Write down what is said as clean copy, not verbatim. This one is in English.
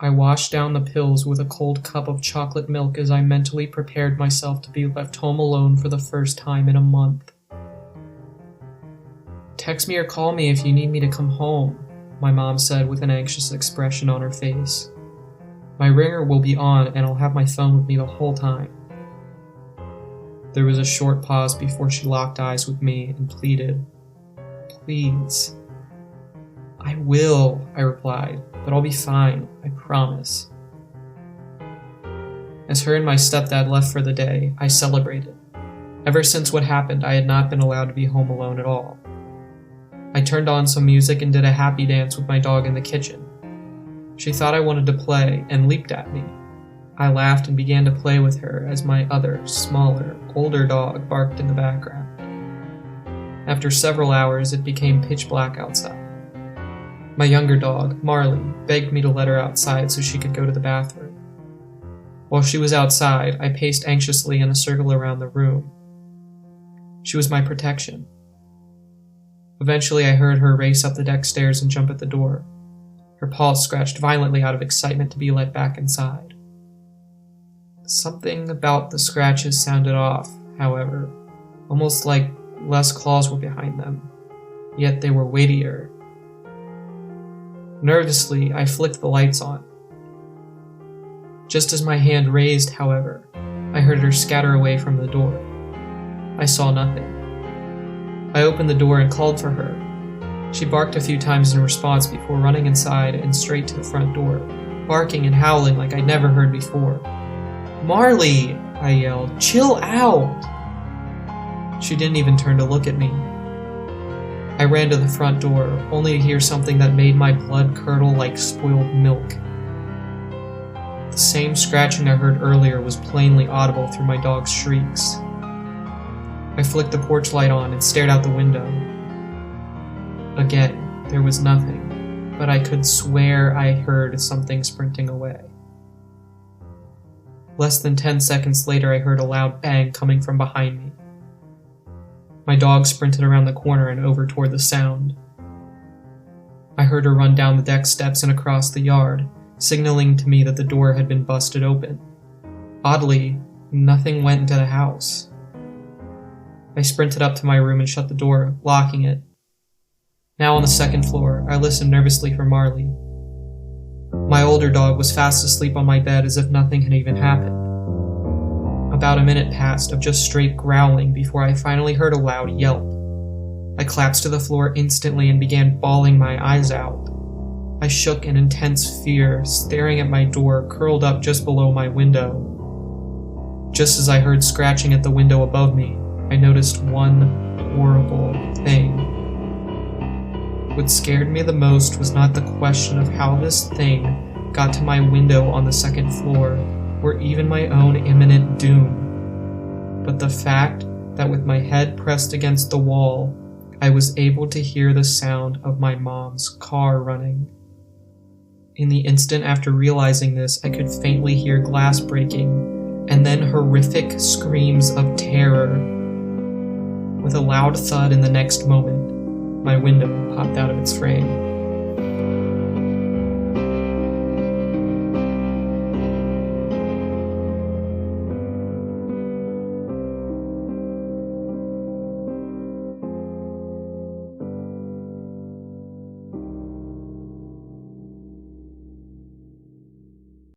I washed down the pills with a cold cup of chocolate milk as I mentally prepared myself to be left home alone for the first time in a month. "Text me or call me if you need me to come home," my mom said with an anxious expression on her face. "My ringer will be on and I'll have my phone with me the whole time." There was a short pause before she locked eyes with me and pleaded, "Please." "I will," I replied, "but I'll be fine, I promise." As her and my stepdad left for the day, I celebrated. Ever since what happened, I had not been allowed to be home alone at all. I turned on some music and did a happy dance with my dog in the kitchen. She thought I wanted to play and leaped at me. I laughed and began to play with her as my other, smaller, older dog barked in the background. After several hours, it became pitch black outside. My younger dog, Marley, begged me to let her outside so she could go to the bathroom. While she was outside, I paced anxiously in a circle around the room. She was my protection. Eventually, I heard her race up the deck stairs and jump at the door. Her paws scratched violently out of excitement to be let back inside. Something about the scratches sounded off, however, almost like less claws were behind them, yet they were weightier. Nervously, I flicked the lights on. Just as my hand raised, however, I heard her scatter away from the door. I saw nothing. I opened the door and called for her. She barked a few times in response before running inside and straight to the front door, barking and howling like I'd never heard before. "Marley!" I yelled. "Chill out!" She didn't even turn to look at me. I ran to the front door, only to hear something that made my blood curdle like spoiled milk. The same scratching I heard earlier was plainly audible through my dog's shrieks. I flicked the porch light on and stared out the window. Again, there was nothing, but I could swear I heard something sprinting away. Less than 10 seconds later, I heard a loud bang coming from behind me. My dog sprinted around the corner and over toward the sound. I heard her run down the deck steps and across the yard, signaling to me that the door had been busted open. Oddly, nothing went into the house. I sprinted up to my room and shut the door, locking it. Now on the second floor, I listened nervously for Marley. My older dog was fast asleep on my bed as if nothing had even happened. About a minute passed of just straight growling before I finally heard a loud yelp. I collapsed to the floor instantly and began bawling my eyes out. I shook in intense fear, staring at my door curled up just below my window. Just as I heard scratching at the window above me, I noticed one horrible thing. What scared me the most was not the question of how this thing got to my window on the second floor, or even my own imminent doom, but the fact that with my head pressed against the wall, I was able to hear the sound of my mom's car running. In the instant after realizing this, I could faintly hear glass breaking, and then horrific screams of terror. With a loud thud in the next moment, my window popped out of its frame.